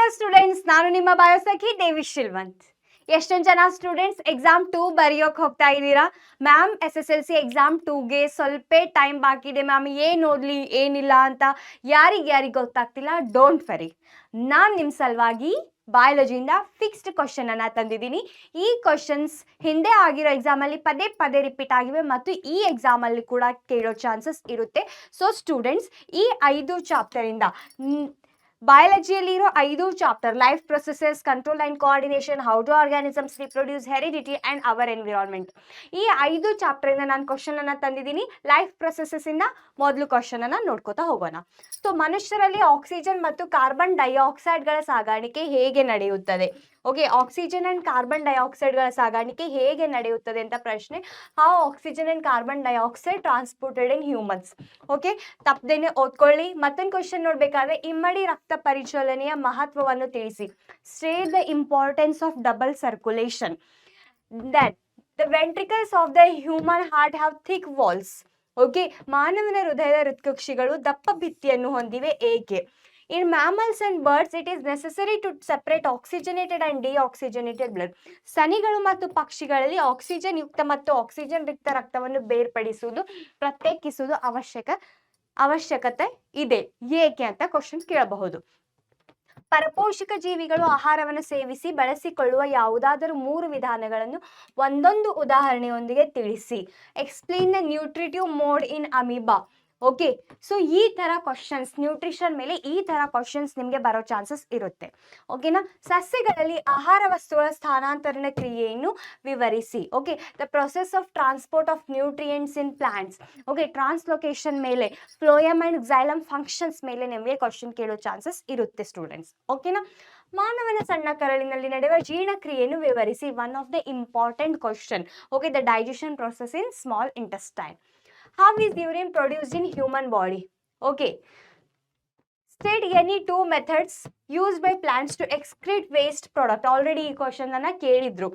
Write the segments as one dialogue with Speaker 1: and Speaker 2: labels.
Speaker 1: ನಮಸ್ಕಾರ ಸ್ಟೂಡೆಂಟ್ಸ್, ನಾನು ನಿಮ್ಮ ಬಯೋಸಖಿ ದೇವಿ ಶಿಲ್ವಂತ್. ಎಷ್ಟೊಂದು ಜನ ಸ್ಟೂಡೆಂಟ್ಸ್ ಎಕ್ಸಾಮ್ 2 ಬರೆಯೋಕೆ ಹೋಗ್ತಾ ಇದ್ದೀರಾ. ಮ್ಯಾಮ್ SSLC ಎಕ್ಸಾಮ್ 2ಗೆ ಸ್ವಲ್ಪ ಟೈಮ್ ಬಾಕಿ ಇದೆ ಮ್ಯಾಮ್, ಏನು ಓದಲಿ ಏನಿಲ್ಲ ಅಂತ ಯಾರಿಗೆ ಗೊತ್ತಾಗ್ತಿಲ್ಲ. ಡೋಂಟ್ ವರಿ, ನಾನು ನಿಮ್ಮ ಸಲುವಾಗಿ ಬಯಾಲಜಿಯಿಂದ ಫಿಕ್ಸ್ಡ್ ಕ್ವಶನ್ ಅನ್ನ ತಂದಿದ್ದೀನಿ. ಈ ಕ್ವಶನ್ಸ್ ಹಿಂದೆ ಆಗಿರೋ ಎಕ್ಸಾಮಲ್ಲಿ ಪದೇ ಪದೇ ರಿಪೀಟ್ ಆಗಿವೆ ಮತ್ತು ಈ ಎಕ್ಸಾಮಲ್ಲಿ ಕೂಡ ಕೇಳೋ ಚಾನ್ಸಸ್ ಇರುತ್ತೆ. ಸೊ ಸ್ಟೂಡೆಂಟ್ಸ್, ಈ 5 ಚಾಪ್ಟರಿಂದ ಬಯಾಲಜಿಯಲ್ಲಿ ಇರೋ 5 chapter, life processes, control and coordination, how do organisms reproduce, heredity and our environment, ಈ 5 ಚಾಪ್ಟರ್ ಇಂದ ನಾನು ಕ್ವಶನ್ ಅನ್ನ ತಂದಿದ್ದೀನಿ. ಲೈಫ್ ಪ್ರೊಸೆಸಸ್ ಇಂದ ಮೊದಲು ಕ್ವಶನ್ ಅನ್ನ ನೋಡ್ಕೋತಾ ಹೋಗೋಣ. ಸೊ ಮನುಷ್ಯರಲ್ಲಿ ಆಕ್ಸಿಜನ್ ಮತ್ತು ಕಾರ್ಬನ್ ಡೈಆಕ್ಸೈಡ್ಗಳ ಸಾಗಾಣಿಕೆ ಹೇಗೆ ನಡೆಯುತ್ತದೆ? ಓಕೆ, ಆಕ್ಸಿಜನ್ ಅಂಡ್ ಕಾರ್ಬನ್ ಡೈಆಕ್ಸೈಡ್ಗಳ ಸಾಗಾಣಿಕೆ ಹೇಗೆ ನಡೆಯುತ್ತದೆ ಅಂತ ಪ್ರಶ್ನೆ. How oxygen and carbon dioxide transported in humans. Okay, ತಪ್ಪದೇನೆ ಓದ್ಕೊಳ್ಳಿ. ಮತ್ತೊಂದು ಕ್ವಶನ್ ನೋಡ್ಬೇಕಾದ್ರೆ, ಇಮ್ಮಡಿ ರಕ್ತ ಪರಿಚಲನೆಯ ಮಹತ್ವವನ್ನು ತಿಳಿಸಿ. State the importance of double circulation. That the ventricles of the human heart have thick walls. Okay, ಮಾನವನ ಹೃದಯದ ಹೃತ್ಕುಕ್ಷಿಗಳು ದಪ್ಪ ಭಿತ್ತಿಯನ್ನು ಹೊಂದಿವೆ ಏಕೆ? In mammals and birds, it is necessary to separate oxygenated and deoxygenated blood. ಸನಿಗಳು ಮತ್ತು ಪಕ್ಷಿಗಳಲ್ಲಿ ಆಕ್ಸಿಜನ್ ಯುಕ್ತ ಮತ್ತು oxygen ರಿಕ್ತ ರಕ್ತವನ್ನು ಬೇರ್ಪಡಿಸುವುದು, ಪ್ರತ್ಯೇಕಿಸುವುದು ಅವಶ್ಯಕತೆ ಇದೆ ಏಕೆ ಅಂತ ಕ್ವಶನ್ ಕೇಳಬಹುದು. ಪರಪೋಷಕ ಜೀವಿಗಳು ಆಹಾರವನ್ನು ಸೇವಿಸಿ ಬಳಸಿಕೊಳ್ಳುವ ಯಾವುದಾದರೂ 3 ವಿಧಾನಗಳನ್ನು ಒಂದೊಂದು ಉದಾಹರಣೆಯೊಂದಿಗೆ ತಿಳಿಸಿ. Explain the nutritive mode in amoeba. Okay, so ಈ ತರ ಕ್ವಶನ್ಸ್, ನ್ಯೂಟ್ರಿಷನ್ ಮೇಲೆ ಈ ತರ ಕ್ವಶನ್ಸ್ ನಿಮಗೆ ಬರೋ ಚಾನ್ಸಸ್ ಇರುತ್ತೆ. ಓಕೆನಾ? ಸಸ್ಯಗಳಲ್ಲಿ ಆಹಾರ ವಸ್ತುಗಳ ಸ್ಥಾನಾಂತರಣ ಕ್ರಿಯೆಯನ್ನು ವಿವರಿಸಿ. Okay, the process of transport of nutrients in plants. Okay, translocation ಮೇಲೆ, ಫ್ಲೋಯಮ್ ಅಂಡ್ xylem ಫಂಕ್ಷನ್ಸ್ ಮೇಲೆ ನಿಮಗೆ ಕ್ವಶನ್ ಕೇಳೋ ಚಾನ್ಸಸ್ ಇರುತ್ತೆ ಸ್ಟೂಡೆಂಟ್ಸ್. ಓಕೆನಾ? ಮಾನವನ ಸಣ್ಣ ಕರಳಿನಲ್ಲಿ ನಡೆಯುವ ಜೀರ್ಣಕ್ರಿಯೆಯನ್ನು ವಿವರಿಸಿ. One of the important question. Okay, the digestion process in small intestine. How is urine produced in human body? Okay. State any 2 methods used by plants to excrete waste product. Already ಈ question ಅನ್ನ ಕೇಳಿದ್ರು.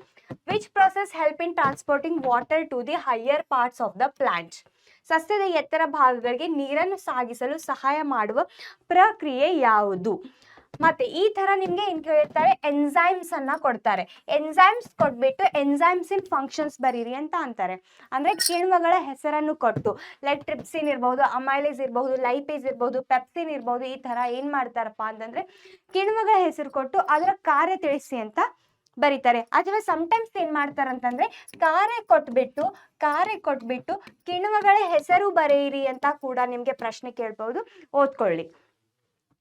Speaker 1: Which process help in transporting water to the higher parts of the plant? ಸಸ್ಯದ ಎತ್ತರ ಭಾಗಗಳಿಗೆ ನೀರನ್ನು ಸಾಗಿಸಲು ಸಹಾಯ ಮಾಡುವ ಪ್ರಕ್ರಿಯೆ ಯಾವುದು? ಮತ್ತೆ ಈ ತರ ನಿಮ್ಗೆ ಏನ್ ಕೇಳ್ತಾರೆ, ಎನ್ಸೈಮ್ಸ್ ಅನ್ನ ಕೊಡ್ತಾರೆ. ಎನ್ಸೈಮ್ಸ್ ಕೊಟ್ಬಿಟ್ಟು ಎನ್ಸೈಮ್ಸ್ ಇನ್ ಫಂಕ್ಷನ್ಸ್ ಬರೀರಿ ಅಂತ ಅಂತಾರೆ. ಅಂದ್ರೆ ಕಿಣ್ವಗಳ ಹೆಸರನ್ನು ಕೊಟ್ಟು, ಲೈಕ್ ಟ್ರಿಪ್ಸಿನ್ ಇರ್ಬಹುದು, ಅಮೈಲೇಸ್ ಇರಬಹುದು, ಲೈಪೇಸ್ ಇರಬಹುದು, ಪೆಪ್ಸಿನ್ ಇರಬಹುದು, ಈ ತರ ಏನ್ ಮಾಡ್ತಾರಪ್ಪ ಅಂತಂದ್ರೆ ಕಿಣ್ವಗಳ ಹೆಸರು ಕೊಟ್ಟು ಅದರ ಕಾರ್ಯ ತಿಳಿಸಿ ಅಂತ ಬರೀತಾರೆ. ಅಥವಾ ಸಮಟೈಮ್ಸ್ ಏನ್ ಮಾಡ್ತಾರಂತಂದ್ರೆ ಕಾರ್ಯ ಕೊಟ್ಬಿಟ್ಟು ಕಿಣ್ವಗಳ ಹೆಸರು ಬರೆಯಿರಿ ಅಂತ ಕೂಡ ನಿಮ್ಗೆ ಪ್ರಶ್ನೆ ಕೇಳ್ಬಹುದು. ಓದ್ಕೊಳ್ಳಿ.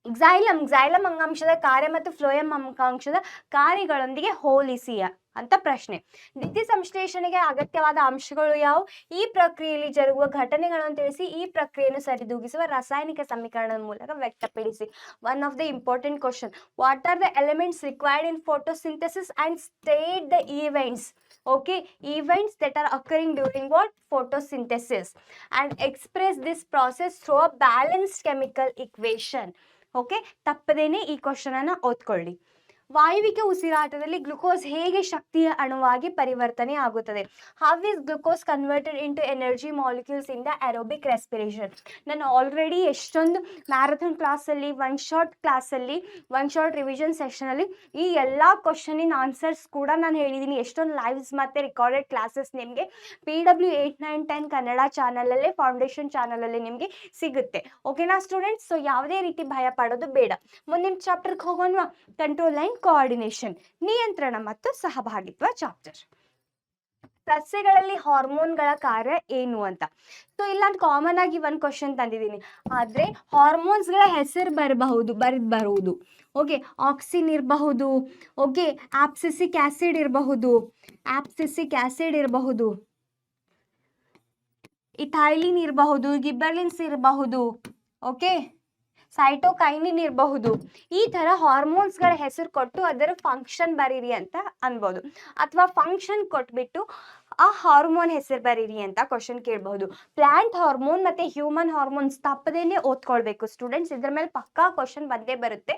Speaker 1: xylem ಅಂಗಾಂಶದ ಕಾರ್ಯ ಮತ್ತು ಫ್ಲೋಯಮ್ ಅಂಗಾಂಶದ ಕಾರ್ಯಗಳೊಂದಿಗೆ ಹೋಲಿಸಿ ಅಂತ ಪ್ರಶ್ನೆ. ದ್ಯುತಿ ಸಂಶ್ಲೇಷಣೆಗೆ ಅಗತ್ಯವಾದ ಅಂಶಗಳು ಯಾವುವು? ಈ ಪ್ರಕ್ರಿಯೆಯಲ್ಲಿ ಜರುಗುವ ಘಟನೆಗಳನ್ನು ತಿಳಿಸಿ. ಈ ಪ್ರಕ್ರಿಯೆಯನ್ನು ಸರಿದೂಗಿಸುವ ರಾಸಾಯನಿಕ ಸಮೀಕರಣದ ಮೂಲಕ ವ್ಯಕ್ತಪಡಿಸಿ. One of the important question. What are the elements required in photosynthesis and state the events. Okay, events that are occurring during what? Photosynthesis, and express this process through a balanced chemical equation. Okay, ತಪ್ಪದೇನೆ ಈ question ಅನ್ನ ಓದ್ಕೊಳ್ಳಿ. ವಾಯುವಿಕ ಉಸಿರಾಟದಲ್ಲಿ glucose ಹೇಗೆ ಶಕ್ತಿಯ ಅಣುವಾಗಿ ಪರಿವರ್ತನೆ ಆಗುತ್ತದೆ? How is glucose converted into energy molecules in the aerobic respiration. ನಾನು already ಎಷ್ಟೊಂದು marathon ಕ್ಲಾಸಲ್ಲಿ, ಒನ್ ಶಾರ್ಟ್ ರಿವಿಷನ್ ಸೆಷನಲ್ಲಿ ಈ ಎಲ್ಲ ಕ್ವಶನಿನ ಆನ್ಸರ್ಸ್ ಕೂಡ ನಾನು ಹೇಳಿದ್ದೀನಿ. ಎಷ್ಟೊಂದು ಲೈವ್ಸ್ ಮತ್ತು ರಿಕಾರ್ಡೆಡ್ ಕ್ಲಾಸಸ್ ನಿಮಗೆ PW 8, 9, 10 ಕನ್ನಡ ಚಾನಲಲ್ಲೇ, ಫೌಂಡೇಶನ್ ಚಾನಲಲ್ಲಿ ನಿಮಗೆ ಸಿಗುತ್ತೆ. ಓಕೆನಾ ಸ್ಟೂಡೆಂಟ್ಸ್? ಸೊ ಯಾವುದೇ ರೀತಿ ಭಯ ಪಡೋದು ಬೇಡ. ಮುಂದಿನ ಚಾಪ್ಟರ್ಗೆ ಹೋಗೋಣ. ಕಂಟ್ರೋಲ್ ಅಂಡ್ ಕೋಆರ್ಡಿನೇಷನ್, ನಿಯಂತ್ರಣ ಮತ್ತು ಸಹಭಾಗಿತ್ವ ಚಾಪ್ಟರ್. ಸಸ್ಯಗಳಲ್ಲಿ ಹಾರ್ಮೋನ್ಗಳ ಕಾರ್ಯ ಏನು ಅಂತ. ಸೊ ಇಲ್ಲಿ ನಾನು ಕಾಮನ್ ಆಗಿ ಒಂದು ಕ್ವಶನ್ ತಂದಿದ್ದೀನಿ, ಆದ್ರೆ ಹಾರ್ಮೋನ್ಸ್ಗಳ ಹೆಸರು ಬರುವುದು. ಓಕೆ, ಆಕ್ಸಿನ್ ಇರಬಹುದು, ಓಕೆ, ಆಪ್ಸಿಸಿಕ್ ಆಸಿಡ್ ಇರಬಹುದು, ಇಥೈಲಿನ್ ಇರಬಹುದು, ಗಿಬ್ಬರ್ಲಿನ್ಸ್ ಇರಬಹುದು, ಓಕೆ, ಸೈಟೋಕೈನಿನ್ ಇರಬಹುದು. ಈ ತರ ಹಾರ್ಮೋನ್ಸ್ಗಳ ಹೆಸರು ಕೊಟ್ಟು ಅದರ ಫಂಕ್ಷನ್ ಬರೀರಿ ಅಂತ ಅನ್ಬೋದು. ಅಥವಾ ಫಂಕ್ಷನ್ ಕೊಟ್ಬಿಟ್ಟು ಆ ಹಾರ್ಮೋನ್ ಹೆಸರು ಬರೀರಿ ಅಂತ ಕ್ವಶನ್ ಕೇಳಬಹುದು. ಪ್ಲಾಂಟ್ ಹಾರ್ಮೋನ್ ಮತ್ತೆ ಹ್ಯೂಮನ್ ಹಾರ್ಮೋನ್ಸ್ ತಪ್ಪದೇನೆ ಓದ್ಕೊಳ್ಬೇಕು ಸ್ಟೂಡೆಂಟ್ಸ್. ಇದ್ರ ಮೇಲೆ ಪಕ್ಕಾ ಕ್ವಶನ್ ಬಂದೇ ಬರುತ್ತೆ,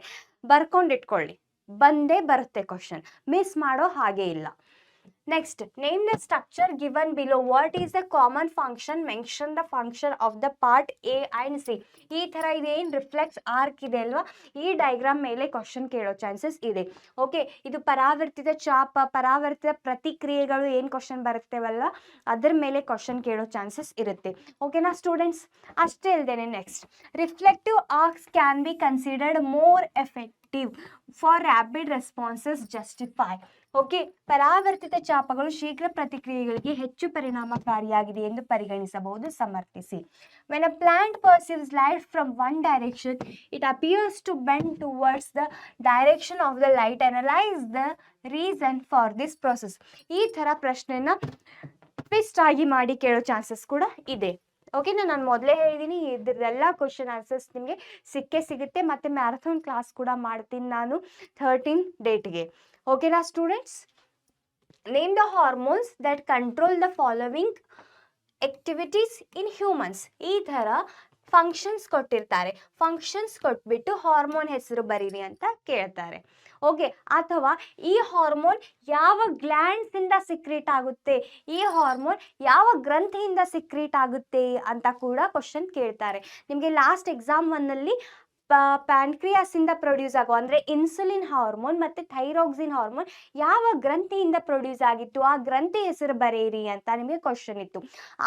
Speaker 1: ಬರ್ಕೊಂಡಿಟ್ಕೊಳ್ಳಿ. ಬಂದೇ ಬರುತ್ತೆ ಕ್ವಶನ್, ಮಿಸ್ ಮಾಡೋ ಹಾಗೆ ಇಲ್ಲ. Next, name the structure given below. What is the common function? Mention the function of the part A and C. ಈ ಥರ ಇದೇನು ರಿಫ್ಲೆಕ್ಸ್ ಆರ್ಕ್ ಇದೆ ಅಲ್ವಾ, ಈ ಡಯಾಗ್ರಾಮ್ ಮೇಲೆ ಕ್ವಶನ್ ಕೇಳೋ ಚಾನ್ಸಸ್ ಇದೆ. ಓಕೆ, ಇದು ಪರಾವರ್ತಿತ ಚಾಪ, ಪರಾವರ್ತಿತ ಪ್ರತಿಕ್ರಿಯೆಗಳು ಏನು ಕ್ವಶನ್ ಬರುತ್ತೇವಲ್ಲ ಅದ್ರ ಮೇಲೆ ಕ್ವಶನ್ ಕೇಳೋ ಚಾನ್ಸಸ್ ಇರುತ್ತೆ. ಓಕೆನಾ ಸ್ಟೂಡೆಂಟ್ಸ್? ಅಷ್ಟೇ ಅಲ್ಲದೆ next, reflective arcs can be considered more effective for rapid responses justify. Okay, ಪರಾವರ್ತಿತ ಚಾಪಗಳು ಶೀಘ್ರ ಪ್ರತಿಕ್ರಿಯೆಗಳಿಗೆ ಹೆಚ್ಚು ಪರಿಣಾಮಕಾರಿಯಾಗಿದೆ ಎಂದು ಪರಿಗಣಿಸಬಹುದು, ಸಮರ್ಥಿಸಿ. When a plant perceives light from one direction, it appears to bend towards the direction of the light. Analyze the reason for this process. ಈ ಥರ ಪ್ರಶ್ನೆನ ಟ್ವಿಸ್ಟ್ ಆಗಿ ಮಾಡಿ ಕೇಳೋ ಚಾನ್ಸಸ್ ಕೂಡ ಇದೆ. ಓಕೆನಾ, ನಾನು ಮೊದಲೇ ಹೇಳಿದ್ದೀನಿ ಇದ್ರದ್ದೆಲ್ಲ ಕ್ವಶನ್ ಆನ್ಸರ್ಸ್ ನಿಮಗೆ ಸಿಗುತ್ತೆ. ಮತ್ತು ಮ್ಯಾರಥಾನ್ ಕ್ಲಾಸ್ ಕೂಡ ಮಾಡ್ತೀನಿ ನಾನು 13 ಡೇಟ್ಗೆ. ಓಕೆನಾ students? Name the hormones that control the following activities in humans. ಈ ಥರ ಫಂಕ್ಷನ್ಸ್ ಕೊಟ್ಟಿರ್ತಾರೆ, ಫಂಕ್ಷನ್ಸ್ ಕೊಟ್ಬಿಟ್ಟು ಹಾರ್ಮೋನ್ ಹೆಸರು ಬರೀರಿ ಅಂತ ಕೇಳ್ತಾರೆ. ಓಕೆ, ಅಥವಾ ಈ ಹಾರ್ಮೋನ್ ಯಾವ ಗ್ಲ್ಯಾಂಡ್ಸ್ ಇಂದ ಸಿಕ್ರೀಟ್ ಆಗುತ್ತೆ, ಈ ಹಾರ್ಮೋನ್ ಯಾವ ಗ್ರಂಥಿಯಿಂದ ಸಿಕ್ರೀಟ್ ಆಗುತ್ತೆ ಅಂತ ಕೂಡ ಕ್ವಶನ್ ಕೇಳ್ತಾರೆ. ನಿಮಗೆ ಲಾಸ್ಟ್ ಎಕ್ಸಾಮ್ 1ನಲ್ಲಿ ಪ್ಯಾನ್ಕ್ರಿಯಾಸ್ ಇಂದ ಪ್ರೊಡ್ಯೂಸ್ ಆಗೋ ಅಂದರೆ ಇನ್ಸುಲಿನ್ ಹಾರ್ಮೋನ್ ಮತ್ತು ಥೈರಾಕ್ಸಿನ್ ಹಾರ್ಮೋನ್ ಯಾವ ಗ್ರಂಥಿಯಿಂದ ಪ್ರೊಡ್ಯೂಸ್ ಆಗಿತ್ತು, ಆ ಗ್ರಂಥಿ ಹೆಸರು ಬರೆಯಿರಿ ಅಂತ ನಿಮಗೆ ಕ್ವಶನ್ ಇತ್ತು.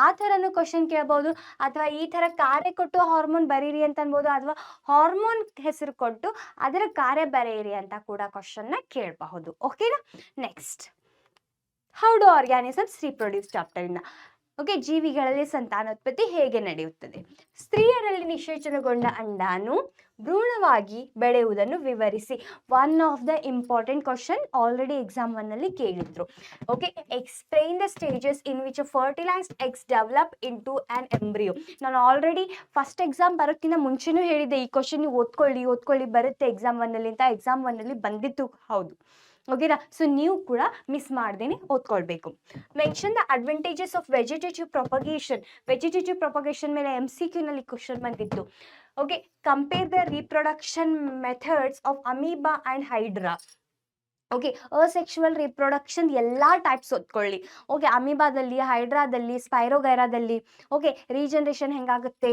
Speaker 1: ಆ ಥರನೂ ಕ್ವಶನ್ ಕೇಳ್ಬೋದು, ಅಥವಾ ಈ ಥರ ಕಾರ್ಯ ಕೊಟ್ಟು ಹಾರ್ಮೋನ್ ಬರೀರಿ ಅಂತ ಅನ್ಬೋದು, ಅಥವಾ ಹಾರ್ಮೋನ್ ಹೆಸರು ಕೊಟ್ಟು ಅದರ ಕಾರ್ಯ ಬರೆಯಿರಿ ಅಂತ ಕೂಡ ಕ್ವಶನ್ನ ಕೇಳಬಹುದು. ಓಕೆನಾ? Next, how do organisms reproduce chapter ಇಂದ. ಓಕೆ, ಜೀವಿಗಳಲ್ಲಿ ಸಂತಾನೋತ್ಪತ್ತಿ ಹೇಗೆ ನಡೆಯುತ್ತದೆ? ಸ್ತ್ರೀಯರಲ್ಲಿ ನಿಷೇಚನಗೊಂಡ ಅಂಡಾಣು ಭ್ರೂಣವಾಗಿ ಬೆಳೆಯುವುದನ್ನು ವಿವರಿಸಿ. One of the important question, already exam 1ನಲ್ಲಿ ಕೇಳಿದ್ರು. Okay, explain the stages in which fertilised eggs develop in to an embryo. ನಾನು ಆಲ್ರೆಡಿ ಫಸ್ಟ್ ಎಕ್ಸಾಮ್ ಬರೋಕ್ಕಿಂತ ಮುಂಚೆನೂ ಹೇಳಿದೆ ಈ ಕ್ವಶನ್ ನೀವು ಓದ್ಕೊಳ್ಳಿ ಬರುತ್ತೆ ಎಕ್ಸಾಮ್ 1ನಲ್ಲಿ ಅಂತ. ಎಕ್ಸಾಮ್ 1ನಲ್ಲಿ ಬಂದಿತ್ತು, ಹೌದು. ಓಕೆನಾ? ಸೊ ನೀವು ಕೂಡ ಮಿಸ್ ಮಾಡ್ದೇನೆ ಓದ್ಕೊಳ್ಬೇಕು. Mention the advantages of vegetative propagation. Vegetative propagation ಮೇಲೆ MCQ ನಲ್ಲಿ ಕ್ವಶನ್ ಬಂದಿತ್ತು. Okay, compare the reproduction methods of amoeba and hydra. Okay, asexual reproduction ಎಲ್ಲ ಟೈಪ್ಸ್ ಓದ್ಕೊಳ್ಳಿ. ಓಕೆ, ಅಮೀಬಾದಲ್ಲಿ, ಹೈಡ್ರಾದಲ್ಲಿ, ಸ್ಪೈರೋಗೈರಾದಲ್ಲಿ. ಓಕೆ, ರೀಜನರೇಷನ್ ಹೆಂಗಾಗುತ್ತೆ,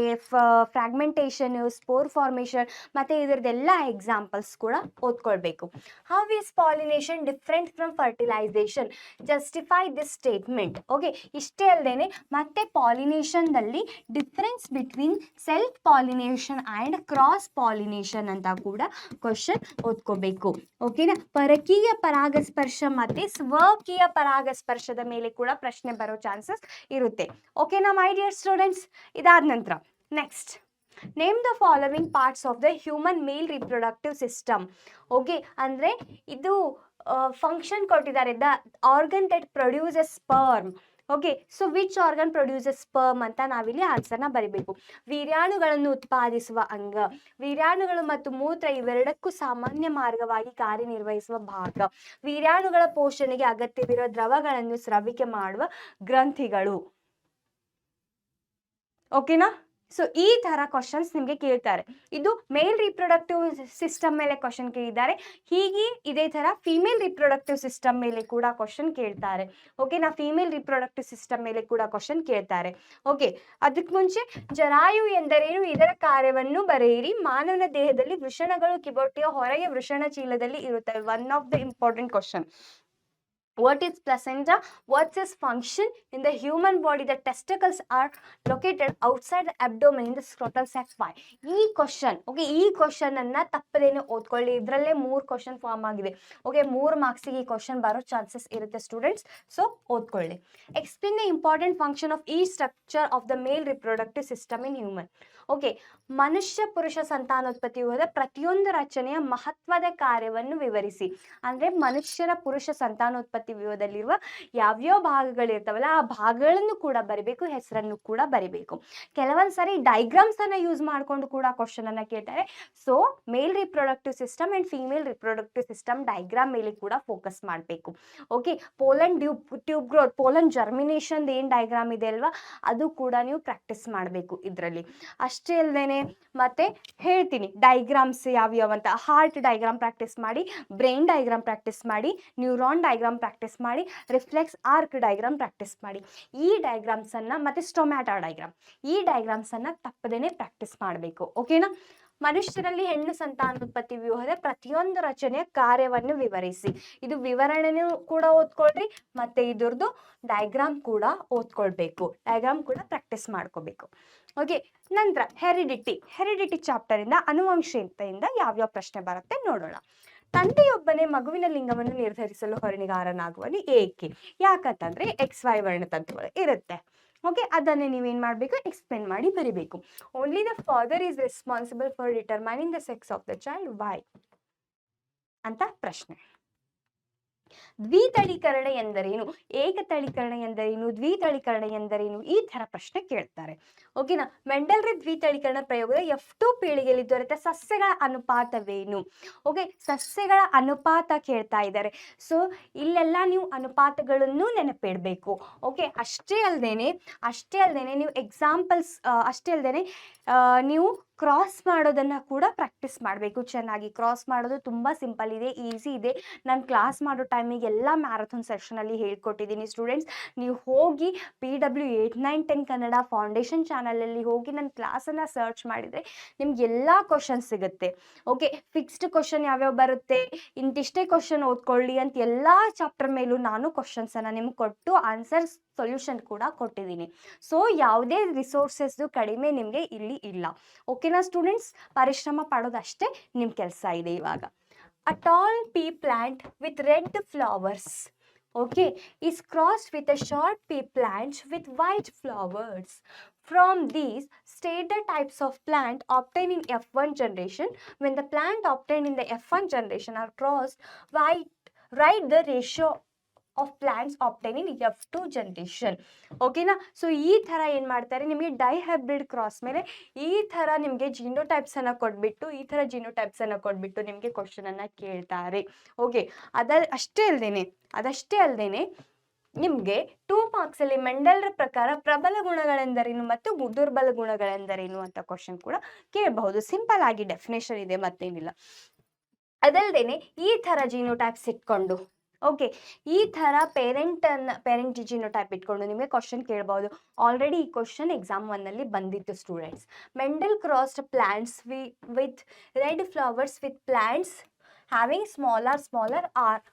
Speaker 1: ಫ್ರಾಗ್ಮೆಂಟೇಷನ್, ಸ್ಪೋರ್ ಫಾರ್ಮೇಷನ್, ಮತ್ತು ಇದರದ್ದೆಲ್ಲ ಎಕ್ಸಾಂಪಲ್ಸ್ ಕೂಡ ಓದ್ಕೊಳ್ಬೇಕು. How is pollination different from fertilisation? Justify this statement. Okay, ಇಷ್ಟೇ ಅಲ್ಲದೆ ಮತ್ತೆ ಪಾಲಿನೇಷನ್ದಲ್ಲಿ difference between self pollination and cross pollination ಅಂತ ಕೂಡ ಕ್ವಶನ್ ಓದ್ಕೋಬೇಕು. ಓಕೆನಾ? ಪರಕೀಯ ಪರಾಗಸ್ಪರ್ಶ ಮತ್ತೆ ಸ್ವಕೀಯ ಪರಾಗಸ್ಪರ್ಶದ ಮೇಲೆ ಕೂಡ ಪ್ರಶ್ನೆ ಬರೋ ಚಾನ್ಸಸ್ ಇರುತ್ತೆ. ಓಕೆನಾ ಮೈ ಡಿಯರ್ ಸ್ಟೂಡೆಂಟ್ಸ್? ಇದಾದ ನಂತರ next, name the following parts of the human mail reproductive system. Okay, ಅಂದರೆ ಇದು ಫಂಕ್ಷನ್ ಕೊಟ್ಟಿದ್ದಾರೆ, the organ that produces sperm. Okay, so which organ produces sperm ಅಂತ ನಾವಿಲ್ಲಿ ಆನ್ಸರ್ನ ಬರಿಬೇಕು. ವೀರ್ಯಾಣುಗಳನ್ನು ಉತ್ಪಾದಿಸುವ ಅಂಗ, ವೀರ್ಯಾಣುಗಳು ಮತ್ತು ಮೂತ್ರ ಇವೆರಡಕ್ಕೂ ಸಾಮಾನ್ಯ ಮಾರ್ಗವಾಗಿ ಕಾರ್ಯನಿರ್ವಹಿಸುವ ಭಾಗ, ವೀರ್ಯಾಣುಗಳ ಪೋಷಣೆಗೆ ಅಗತ್ಯವಿರುವ ದ್ರವಗಳನ್ನು ಸ್ರವಿಕೆ ಮಾಡುವ ಗ್ರಂಥಿಗಳು. ಓಕೆನಾ? ಸೊ ಈ ಥರ ಕ್ವಶನ್ಸ್ ನಿಮಗೆ ಕೇಳ್ತಾರೆ. ಇದು ಮೇಲ್ ರಿಪ್ರೊಡಕ್ಟಿವ್ ಸಿಸ್ಟಮ್ ಮೇಲೆ ಕ್ವಶನ್ ಕೇಳಿದ್ದಾರೆ. ಹೀಗೆ ಇದೇ ಥರ ಫೀಮೇಲ್ ರಿಪ್ರೊಡಕ್ಟಿವ್ ಸಿಸ್ಟಮ್ ಮೇಲೆ ಕೂಡ ಕ್ವಶನ್ ಕೇಳ್ತಾರೆ. ಓಕೆನಾ? ಫೀಮೇಲ್ ರಿಪ್ರೊಡಕ್ಟಿವ್ ಸಿಸ್ಟಮ್ ಮೇಲೆ ಕೂಡ ಕ್ವಶನ್ ಕೇಳ್ತಾರೆ. ಓಕೆ, ಅದಕ್ಕೆ ಮುಂಚೆ ಜರಾಯು ಎಂದರೇನು, ಇದರ ಕಾರ್ಯವನ್ನು ಬರೆಯಿರಿ. ಮಾನವನ ದೇಹದಲ್ಲಿ ವೃಷಣಗಳು ಕಿಬೊಟ್ಟೆಯ ಹೊರಗೆ ವೃಷಣ ಚೀಲದಲ್ಲಿ ಇರುತ್ತವೆ. One of the important question. What is placenta? What's its function? In the human body, the testicles are located outside the abdomen in the scrotal sac. Why? ಈ ಕ್ವಶನ್, ಓಕೆ, ಈ ಕ್ವಶನ್ ಅನ್ನ ತಪ್ಪದೇನೆ ಓದ್ಕೊಳ್ಳಿ. ಇದರಲ್ಲೇ 3 ಕ್ವಶನ್ ಫಾರ್ಮ್ ಆಗಿದೆ. Okay, 3 ಮಾರ್ಕ್ಸಿಗೆ ಈ question ಬರೋ ಚಾನ್ಸಸ್ ಇರುತ್ತೆ ಸ್ಟೂಡೆಂಟ್ಸ್, ಸೊ ಓದ್ಕೊಳ್ಳಿ. Explain the important function of ಈ structure of the male reproductive system in human. Okay, ಮನುಷ್ಯ ಪುರುಷ ಸಂತಾನೋತ್ಪತ್ತಿ ವ್ಯೂಹದ ಪ್ರತಿಯೊಂದು ರಚನೆಯ ಮಹತ್ವದ ಕಾರ್ಯವನ್ನು ವಿವರಿಸಿ. ಅಂದರೆ ಮನುಷ್ಯರ ಪುರುಷ ಸಂತಾನೋತ್ಪತ್ತಿ ವ್ಯೂಹದಲ್ಲಿರುವ ಯಾವ್ಯಾವ ಭಾಗಗಳಿರ್ತಾವಲ್ಲ ಆ ಭಾಗಗಳನ್ನು ಕೂಡ ಬರಿಬೇಕು, ಹೆಸರನ್ನು ಕೂಡ ಬರಿಬೇಕು. ಕೆಲವೊಂದು ಸರಿ ಡೈಗ್ರಾಮ್ಸ್ ಅನ್ನ ಯೂಸ್ ಮಾಡಿಕೊಂಡು ಕೂಡ ಕ್ವಶನ್ ಅನ್ನ ಕೇಳ್ತಾರೆ. So mail reproductive system and female reproductive system diagram ಮೇಲೆ ಕೂಡ ಫೋಕಸ್ ಮಾಡಬೇಕು. Okay, pollen tube growth, pollen germination ಏನ್ ಡೈಗ್ರಾಮ್ ಇದೆ ಅಲ್ವಾ, ಅದು ಕೂಡ ನೀವು ಪ್ರಾಕ್ಟೀಸ್ ಮಾಡಬೇಕು ಇದರಲ್ಲಿ. ಅಷ್ಟೇ ಅಲ್ಲದೇನೆ ಮತ್ತೆ ಹೇಳ್ತೀನಿ ಡೈಗ್ರಾಮ್ಸ್ ಯಾವ್ಯಾವ ಅಂತ. ಹಾರ್ಟ್ ಡೈಗ್ರಾಮ್ ಪ್ರಾಕ್ಟೀಸ್ ಮಾಡಿ, ಬ್ರೈನ್ ಡೈಗ್ರಾಮ್ ಪ್ರಾಕ್ಟೀಸ್ ಮಾಡಿ, ನ್ಯೂರಾನ್ ಡೈಗ್ರಾಮ್ ಪ್ರಾಕ್ಟೀಸ್ ಮಾಡಿ, ರಿಫ್ಲೆಕ್ಸ್ ಆರ್ಕ್ ಡಯಾಗ್ರಾಮ್ ಪ್ರಾಕ್ಟೀಸ್ ಮಾಡಿ. ಈ ಡಯಾಗ್ರಾಮ್ಸನ್ನು ಮತ್ತು ಸ್ಟೊಮ್ಯಾಟೋ ಡಯಾಗ್ರಾಮ್, ಈ ಡಯಾಗ್ರಾಮ್ಸನ್ನು ತಪ್ಪದೇನೆ ಪ್ರಾಕ್ಟೀಸ್ ಮಾಡಬೇಕು. ಓಕೆನಾ? ಮನುಷ್ಯರಲ್ಲಿ ಹೆಣ್ಣು ಸಂತಾನೋತ್ಪತ್ತಿ ವ್ಯೂಹದ ಪ್ರತಿಯೊಂದು ರಚನೆಯ ಕಾರ್ಯವನ್ನು ವಿವರಿಸಿ. ಇದು ವಿವರಣೆನೂ ಕೂಡ ಓದ್ಕೊಳ್ರಿ ಮತ್ತು ಇದ್ರದ್ದು ಡಯಾಗ್ರಾಮ್ ಕೂಡ ಓದ್ಕೊಳ್ಬೇಕು, ಡಯಾಗ್ರಾಮ್ ಕೂಡ ಪ್ರಾಕ್ಟೀಸ್ ಮಾಡ್ಕೋಬೇಕು. ಓಕೆ, ನಂತರ ಹೆರಿಡಿಟಿ ಚಾಪ್ಟರಿಂದ ಅನುವಂಶೀಯತೆಯಿಂದ ಯಾವ್ಯಾವ ಪ್ರಶ್ನೆ ಬರುತ್ತೆ ನೋಡೋಣ. ತಂದೆಯೊಬ್ಬನೇ ಮಗುವಿನ ಲಿಂಗವನ್ನು ನಿರ್ಧರಿಸಲು ಹೊಣೆಗಾರನಾಗುವನು ಏಕೆ? ಯಾಕಂತಂದ್ರೆ XY ವರ್ಣತಂತುಗಳು ಇರುತ್ತೆ. ಓಕೆ, ಅದನ್ನೇ ನೀವೇನು ಮಾಡಬೇಕು, ಎಕ್ಸ್ಪ್ಲೇನ್ ಮಾಡಿ ಬರಿಬೇಕು. Only the father is responsible for determining the sex of the child, why ಅಂತ ಪ್ರಶ್ನೆ. ದ್ವಿತಳೀಕರಣ ಎಂದರೇನು, ಏಕತಳೀಕರಣ ಎಂದರೇನು, ದ್ವಿತಳೀಕರಣ ಎಂದರೇನು, ಈ ತರ ಪ್ರಶ್ನೆ ಕೇಳ್ತಾರೆ. ಓಕೆನಾ? ಮೆಂಡೆಲ್ರ ದ್ವಿತಳೀಕರಣ ಪ್ರಯೋಗದ F2 ಪೀಳಿಗೆಯಲ್ಲಿ ದೊರೆತ ಸಸ್ಯಗಳ ಅನುಪಾತವೇನು? ಓಕೆ, ಸಸ್ಯಗಳ ಅನುಪಾತ ಕೇಳ್ತಾ ಇದ್ದಾರೆ. ಸೊ ಇಲ್ಲೆಲ್ಲ ನೀವು ಅನುಪಾತಗಳನ್ನು ನೆನಪಿಡಬೇಕು. ಓಕೆ, ಅಷ್ಟೇ ಅಲ್ಲದೇನೆ ನೀವು ಎಕ್ಸಾಂಪಲ್ಸ್, ಅಷ್ಟೇ ಅಲ್ಲದೇನೆ ನೀವು ಕ್ರಾಸ್ ಮಾಡೋದನ್ನು ಕೂಡ ಪ್ರಾಕ್ಟೀಸ್ ಮಾಡಬೇಕು. ಚೆನ್ನಾಗಿ ಕ್ರಾಸ್ ಮಾಡೋದು ತುಂಬ ಸಿಂಪಲ್ ಇದೆ, ಈಸಿ ಇದೆ. ನಾನು ಕ್ಲಾಸ್ ಮಾಡೋ ಟೈಮಿಗೆ ಎಲ್ಲ ಮ್ಯಾರಥಾನ್ ಸೆಷನಲ್ಲಿ ಹೇಳ್ಕೊಟ್ಟಿದ್ದೀನಿ ಸ್ಟೂಡೆಂಟ್ಸ್. ನೀವು ಹೋಗಿ PW 8, 9, 10 ಕನ್ನಡ ಫೌಂಡೇಶನ್ ಚಾನಲಲ್ಲಿ ಹೋಗಿ ನನ್ನ ಕ್ಲಾಸನ್ನು ಸರ್ಚ್ ಮಾಡಿದರೆ ನಿಮ್ಗೆ ಎಲ್ಲ ಕ್ವಶನ್ಸ್ ಸಿಗುತ್ತೆ. ಓಕೆ, ಫಿಕ್ಸ್ಡ್ ಕ್ವಶನ್ ಯಾವ್ಯಾವ ಬರುತ್ತೆ, ಇಂತಿಷ್ಟೇ ಕ್ವಶನ್ ಓದ್ಕೊಳ್ಳಿ ಅಂತ ಎಲ್ಲ ಚಾಪ್ಟರ್ ಮೇಲೂ ನಾನು ಕ್ವಶನ್ಸನ್ನು ನಿಮ್ಗೆ ಕೊಟ್ಟು ಆನ್ಸರ್ ಸೊಲ್ಯೂಷನ್ ಕೂಡ ಕೊಟ್ಟಿದ್ದೀನಿ. ಸೊ ಯಾವುದೇ ರಿಸೋರ್ಸಸ್ದು ಕಡಿಮೆ ನಿಮಗೆ ಇಲ್ಲಿ ಇಲ್ಲ. ಓಕೆನಾ ಸ್ಟೂಡೆಂಟ್ಸ್? ಪರಿಶ್ರಮ ಪಡೋದಷ್ಟೇ ನಿಮ್ಮ ಕೆಲಸ ಇದೆ ಇವಾಗ. A tall pea plant with red flowers, okay, is crossed with a short pea plant with white flowers. From these, state the types of plant obtained in F1 generation. When the plant obtained in the F1 generation are crossed, write the ratio of plants obtaining F2 generation. ಓಕೆನಾ? So ಈ ಥರ ಏನು ಮಾಡ್ತಾರೆ, ನಿಮಗೆ dihybrid cross ಮೇಲೆ ಈ ಥರ ನಿಮಗೆ ಜಿನೋಟೈಪ್ಸನ್ನು ಕೊಟ್ಬಿಟ್ಟು ನಿಮಗೆ ಕ್ವಶನನ್ನು ಕೇಳ್ತಾರೆ. ಓಕೆ, ಅದಷ್ಟೇ ಅಲ್ಲದೇನೆ ನಿಮಗೆ 2 ಮಾರ್ಕ್ಸಲ್ಲಿ ಮೆಂಡೆಲ್ರ ಪ್ರಕಾರ ಪ್ರಬಲ ಗುಣಗಳೆಂದರೇನು ಮತ್ತು ದುರ್ಬಲ ಗುಣಗಳೆಂದರೇನು ಅಂತ ಕ್ವಶನ್ ಕೂಡ ಕೇಳಬಹುದು. ಸಿಂಪಲ್ ಆಗಿ ಡೆಫಿನೇಷನ್ ಇದೆ, ಮತ್ತೇನಿಲ್ಲ. ಅದಲ್ಲದೇನೆ ಈ ಥರ ಜಿನೋಟೈಪ್ಸ್ ಇಟ್ಕೊಂಡು, ಓಕೆ, ಈ ಥರ ಪೇರೆಂಟ್ ಜಿನೋಟೈಪ್ ಇಟ್ಕೊಂಡು ನಿಮಗೆ ಕ್ವಶನ್ ಕೇಳಬಹುದು. ಆಲ್ರೆಡಿ ಈ ಕ್ವಶನ್ ಎಕ್ಸಾಮ್ 1ನಲ್ಲಿ ಬಂದಿತ್ತು students. Mendel crossed plants with red flowers with plants having smaller are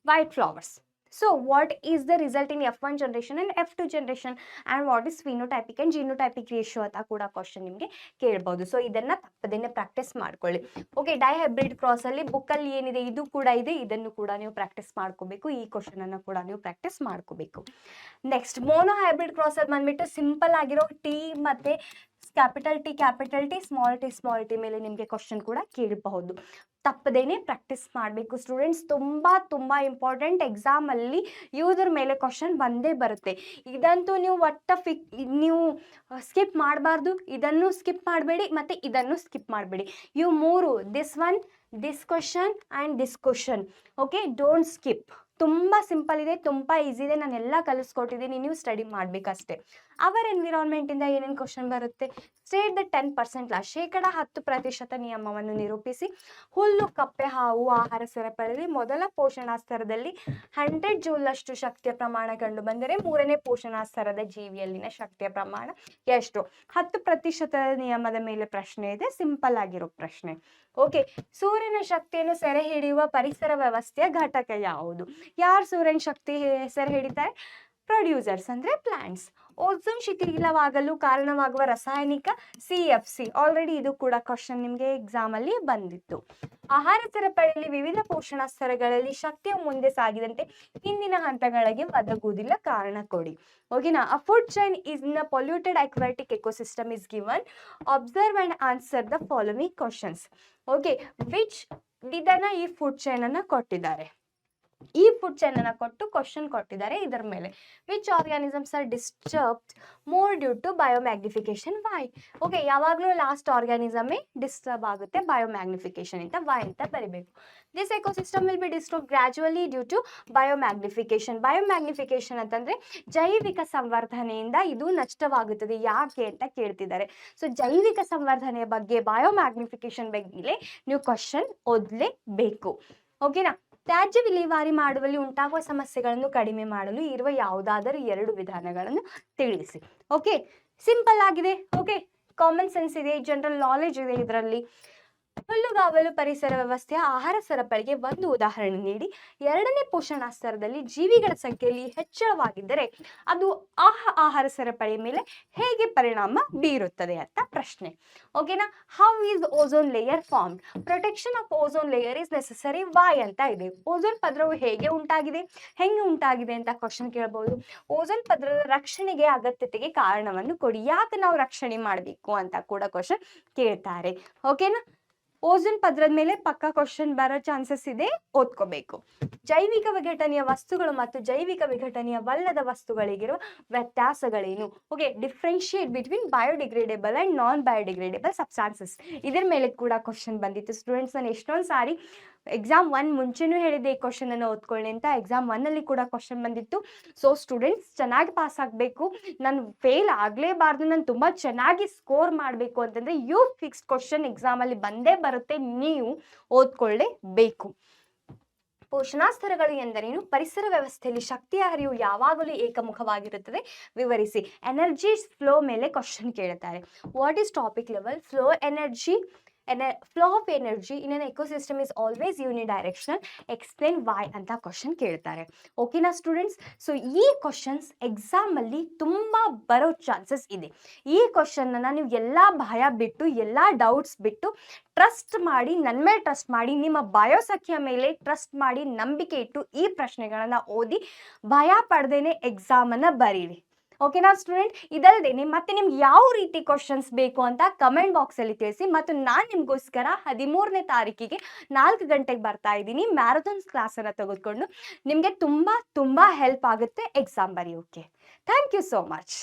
Speaker 1: white flowers. So what is the result in F1 generation and F2 generation, and what is phenotypic and genotypic ratio ಅಂತ ಕೂಡ question ನಿಮಗೆ ಕೇಳಬಹುದು. So ಇದನ್ನ ತಪ್ಪದೇನೆ practice ಮಾಡ್ಕೊಳ್ಳಿ. Okay, dihybrid cross ಅಲ್ಲಿ ಬುಕ್ಕಲ್ಲಿ ಏನಿದೆ ಇದು ಕೂಡ ಇದೆ, ಇದನ್ನು ಕೂಡ ನೀವು ಪ್ರಾಕ್ಟೀಸ್ ಮಾಡ್ಕೋಬೇಕು. ಈ ಕ್ವಶನ್ ಅನ್ನು ಕೂಡ ನೀವು ಪ್ರಾಕ್ಟೀಸ್ ಮಾಡ್ಕೋಬೇಕು. ನೆಕ್ಸ್ಟ್, ಮೋನೋ ಹೈಬ್ರಿಡ್ ಕ್ರಾಸ್ ಅಲ್ಲಿ ಬಂದ್ಬಿಟ್ಟು ಸಿಂಪಲ್ ಆಗಿರೋ ಟಿ ಮತ್ತೆ ಕ್ಯಾಪಿಟಲ್ ಟಿ ಸ್ಮಾಲ್ ಟಿ ಮೇಲೆ ನಿಮಗೆ ಕ್ವಶನ್ ಕೂಡ ಕೇಳಬಹುದು. ತಪ್ಪದೇನೆ ಪ್ರಾಕ್ಟೀಸ್ ಮಾಡಬೇಕು ಸ್ಟೂಡೆಂಟ್ಸ್. ತುಂಬ ಇಂಪಾರ್ಟೆಂಟ್. ಎಕ್ಸಾಮಲ್ಲಿ ಇವುದ್ರ ಮೇಲೆ ಕ್ವಶನ್ ಬಂದೇ ಬರುತ್ತೆ. ಇದಂತೂ ನೀವು ನೀವು ಸ್ಕಿಪ್ ಮಾಡಬಾರ್ದು. ಇದನ್ನು ಸ್ಕಿಪ್ ಮಾಡಬೇಡಿ ಮತ್ತು ಇದನ್ನು ಸ್ಕಿಪ್ ಮಾಡಬೇಡಿ. ಇವು ಮೂರು, this question and this question. Okay, don't skip. ತುಂಬ ಸಿಂಪಲ್ ಇದೆ, ತುಂಬ ಈಸಿ ಇದೆ. ನಾನು ಎಲ್ಲ ಕಲಿಸ್ಕೊಟ್ಟಿದ್ದೀನಿ, ನೀವು ಸ್ಟಡಿ ಮಾಡಬೇಕಷ್ಟೇ. ಅವರ್ ಎನ್ವಿರಾನ್ಮೆಂಟಿಂದ ಏನೇನು ಕ್ವಶನ್ ಬರುತ್ತೆ? ಸ್ಟೇಟ್ ದ 10% ಲಾಸ್, 10% ನಿಯಮವನ್ನು ನಿರೂಪಿಸಿ. ಹುಲ್ಲು, ಕಪ್ಪೆ, ಹಾವು ಆಹಾರ ಸರಪಳಿಯಲ್ಲಿ ಮೊದಲ ಪೋಷಣಾಸ್ತರದಲ್ಲಿ 100 ಜೂಲ್ನಷ್ಟು ಶಕ್ತಿಯ ಪ್ರಮಾಣ ಕಂಡು ಬಂದರೆ ಮೂರನೇ ಪೋಷಣಾಸ್ತರದ ಜೀವಿಯಲ್ಲಿನ ಶಕ್ತಿಯ ಪ್ರಮಾಣ ಎಷ್ಟು? 10% ನಿಯಮದ ಮೇಲೆ ಪ್ರಶ್ನೆ ಇದೆ, ಸಿಂಪಲ್ ಆಗಿರೋ ಪ್ರಶ್ನೆ. ಓಕೆ, ಸೂರ್ಯನ ಶಕ್ತಿಯನ್ನು ಸೆರೆ ಹಿಡಿಯುವ ಪರಿಸರ ವ್ಯವಸ್ಥೆಯ ಘಟಕ ಯಾವುದು? ಯಾರು ಸೂರ್ಯನ ಶಕ್ತಿ ಸೆರೆ ಹಿಡಿತಾರೆ? ಪ್ರೊಡ್ಯೂಸರ್ಸ್ ಅಂದರೆ ಪ್ಲಾಂಟ್ಸ್. ಓಝೋನ್ ಶಿಥಿಲವಾಗಲು ಕಾರಣವಾಗುವ ರಾಸಾಯನಿಕ CFC. ಆಲ್ರೆಡಿ ಇದು ಕೂಡ ಕ್ವಶನ್ ನಿಮಗೆ ಎಕ್ಸಾಮಲ್ಲಿ ಬಂದಿತ್ತು. ಆಹಾರ ಸರಪಳಿಯಲ್ಲಿ ವಿವಿಧ ಪೋಷಣಾ ಸ್ತರಗಳಲ್ಲಿ ಶಕ್ತಿಯ ಮುಂದೆ ಸಾಗಿದಂತೆ ಹಿಂದಿನ ಹಂತಗಳಿಗೆ ಒದಗುವುದಿಲ್ಲ, ಕಾರಣ ಕೊಡಿ. ಓಕೆನಾ? ಅ food chain is in a polluted aquatic ecosystem is given. Observe and answer the following questions. Okay, ಇದನ್ನ ಈ ಫುಡ್ ಚೈನ್ ಅನ್ನ ಕೊಟ್ಟಿದ್ದಾರೆ. ಈ ಫುಡ್ ಚೈನ್ ಅನ್ನ ಕೊಟ್ಟು ಕ್ವಶನ್ ಕೊಟ್ಟಿದ್ದಾರೆ ಇದರ ಮೇಲೆ. Which organisms are disturbed more due to biomagnification? Why? Okay, ಯಾವಾಗಲೂ ಲಾಸ್ಟ್ ಆರ್ಗಾನಿಸಮೇ ಡಿಸ್ಟರ್ಬ್ ಆಗುತ್ತೆ ಬಯೋಮ್ಯಾಗ್ನಿಫಿಕೇಶನ್ ಇಂದ. ವೈ ಅಂತ ಬರಿಬೇಕು. This ecosystem will be disturb gradually due to biomagnification. Biomagnification ಅಂತಂದ್ರೆ ಜೈವಿಕ ಸಂವರ್ಧನೆಯಿಂದ ಇದು ನಷ್ಟವಾಗುತ್ತದೆ. ಯಾಕೆ ಅಂತ ಕೇಳ್ತಿದ್ದಾರೆ. ಸೊ ಜೈವಿಕ ಸಂವರ್ಧನೆಯ ಬಗ್ಗೆ, ಬಯೋಮ್ಯಾಗ್ನಿಫಿಕೇಶನ್ ಬಗ್ಗೆ ನೀವು ಕ್ವಶನ್ ಓದಲೇಬೇಕು. ಓಕೆನಾ? ತ್ಯಾಜ್ಯ ವಿಲೇವಾರಿ ಮಾಡುವಲ್ಲಿ ಉಂಟಾಗುವ ಸಮಸ್ಯೆಗಳನ್ನು ಕಡಿಮೆ ಮಾಡಲು ಇರುವ ಯಾವುದಾದರೂ 2 ವಿಧಾನಗಳನ್ನು ತಿಳಿಸಿ. ಓಕೆ, ಸಿಂಪಲ್ ಆಗಿದೆ. ಓಕೆ, ಕಾಮನ್ ಸೆನ್ಸ್ ಇದೆ, ಜನರಲ್ ನಾಲೆಜ್ ಇದೆ ಇದರಲ್ಲಿ. ಹುಲ್ಲುಗಾವಲು ಪರಿಸರ ವ್ಯವಸ್ಥೆಯ ಆಹಾರ ಸರಪಳಿಗೆ ಒಂದು ಉದಾಹರಣೆ ನೀಡಿ. 2ನೇ ಪೋಷಣಾ ಸ್ತರದಲ್ಲಿ ಜೀವಿಗಳ ಸಂಖ್ಯೆಯಲ್ಲಿ ಹೆಚ್ಚಳವಾಗಿದ್ದರೆ ಅದು ಆಹಾರ ಸರಪಳಿಯ ಮೇಲೆ ಹೇಗೆ ಪರಿಣಾಮ ಬೀರುತ್ತದೆ ಅಂತ ಪ್ರಶ್ನೆ. ಓಕೆನಾ. How is ozone layer formed? Protection of ozone layer is necessary why ಅಂತ ಇದೆ. ಓಝೋನ್ ಪದರವು ಹೇಗೆ ಉಂಟಾಗಿದೆ ಅಂತ ಕ್ವಶನ್ ಕೇಳಬಹುದು. ಓಝೋನ್ ಪದರದ ರಕ್ಷಣೆಗೆ ಅಗತ್ಯತೆಗೆ ಕಾರಣವನ್ನು ಕೊಡಿ. ಯಾಕೆ ನಾವು ರಕ್ಷಣೆ ಮಾಡಬೇಕು ಅಂತ ಕೂಡ ಕ್ವಶನ್ ಕೇಳ್ತಾರೆ. ಓಕೆನಾ. ಓಝೋನ್ ಪದರದ ಮೇಲೆ ಪಕ್ಕಾ ಕ್ವಶನ್ ಬರೋ ಚಾನ್ಸಸ್ ಇದೆ, ಓದ್ಕೋಬೇಕು. ಜೈವಿಕ ವಿಘಟನೆಯ ವಸ್ತುಗಳು ಮತ್ತು ಜೈವಿಕ ವಿಘಟನೆಯವಲ್ಲದ ವಸ್ತುಗಳಿಗಿರುವ ವ್ಯತ್ಯಾಸಗಳೇನು? Okay, differentiate between biodegradable and non biodegradable substances. ಇದ್ರ ಮೇಲೆ ಕೂಡ ಕ್ವಶನ್ ಬಂದಿತ್ತು ಸ್ಟೂಡೆಂಟ್ಸ್. ನಾನು ಎಷ್ಟೊಂದು ಸಾರಿ ಎಕ್ಸಾಮ್ 1 ಮುಂಚೆನೂ ಹೇಳಿದೆ ಈ ಕ್ವಶನ್ ಅನ್ನು ಓದ್ಕೊಳ್ಳಿ ಅಂತ. ಎಕ್ಸಾಮ್ 1 ಅಲ್ಲಿ ಕೂಡ ಕ್ವಶನ್ ಬಂದಿತ್ತು. ಸೊ ಸ್ಟೂಡೆಂಟ್ಸ್ ಚೆನ್ನಾಗಿ ಪಾಸ್ ಆಗಬೇಕು, ನಾನು ಫೇಲ್ ಆಗಲೇಬಾರ್ದು, ನಾನು ತುಂಬ ಚೆನ್ನಾಗಿ ಸ್ಕೋರ್ ಮಾಡಬೇಕು ಅಂತಂದರೆ ಫಿಕ್ಸ್ಡ್ ಕ್ವಶನ್ ಎಕ್ಸಾಮಲ್ಲಿ ಬಂದೇ ಬರುತ್ತೆ, ನೀವು ಓದ್ಕೊಳ್ಳೇಬೇಕು. ಪೋಷಣಾ ಸ್ತರಗಳು ಎಂದರೇನು? ಪರಿಸರ ವ್ಯವಸ್ಥೆಯಲ್ಲಿ ಶಕ್ತಿಯ ಹರಿವು ಯಾವಾಗಲೂ ಏಕಮುಖವಾಗಿರುತ್ತದೆ, ವಿವರಿಸಿ. ಎನರ್ಜಿ ಫ್ಲೋ ಮೇಲೆ ಕ್ವಶನ್ ಕೇಳುತ್ತಾರೆ. What is topic level? Flow of energy in an ecosystem is always unidirectional, explain why ಅಂತ ಕ್ವಶನ್ ಕೇಳ್ತಾರೆ. ಓಕೆನಾ ಸ್ಟೂಡೆಂಟ್ಸ್. ಸೊ ಈ ಕ್ವಶನ್ಸ್ ಎಕ್ಸಾಮಲ್ಲಿ ತುಂಬ ಬರೋ ಚಾನ್ಸಸ್ ಇದೆ. ಈ ಕ್ವಶನ್ನ ನೀವು ಎಲ್ಲ ಭಯ ಬಿಟ್ಟು, ಎಲ್ಲ ಡೌಟ್ಸ್ ಬಿಟ್ಟು ಟ್ರಸ್ಟ್ ಮಾಡಿ, ನನ್ನ ಮೇಲೆ ಟ್ರಸ್ಟ್ ಮಾಡಿ, ನಿಮ್ಮ ಬಯೋಸಖಿಯ ಮೇಲೆ ಟ್ರಸ್ಟ್ ಮಾಡಿ, ನಂಬಿಕೆ ಇಟ್ಟು ಈ ಪ್ರಶ್ನೆಗಳನ್ನು ಓದಿ ಭಯ ಪಡೆದೇನೆ ಎಕ್ಸಾಮನ್ನು ಬರೀರಿ. ಓಕೆನಾ ಸ್ಟೂಡೆಂಟ್. ಇದಲ್ಲದೆ ಮತ್ತೆ ನಿಮ್ಗೆ ಯಾವ ರೀತಿ ಕ್ವಶನ್ಸ್ ಬೇಕು ಅಂತ ಕಮೆಂಟ್ ಬಾಕ್ಸಲ್ಲಿ ತಿಳಿಸಿ. ಮತ್ತು ನಾನು ನಿಮಗೋಸ್ಕರ 13ನೇ ತಾರೀಕಿಗೆ 4 ಗಂಟೆಗೆ ಬರ್ತಾ ಇದ್ದೀನಿ, ಮ್ಯಾರಥಾನ್ಸ್ ಕ್ಲಾಸನ್ನು ತೆಗೆದುಕೊಂಡು. ನಿಮಗೆ ತುಂಬ ಹೆಲ್ಪ್ ಆಗುತ್ತೆ ಎಕ್ಸಾಮ್ ಬರೆಯೋಕ್ಕೆ. Thank you so much.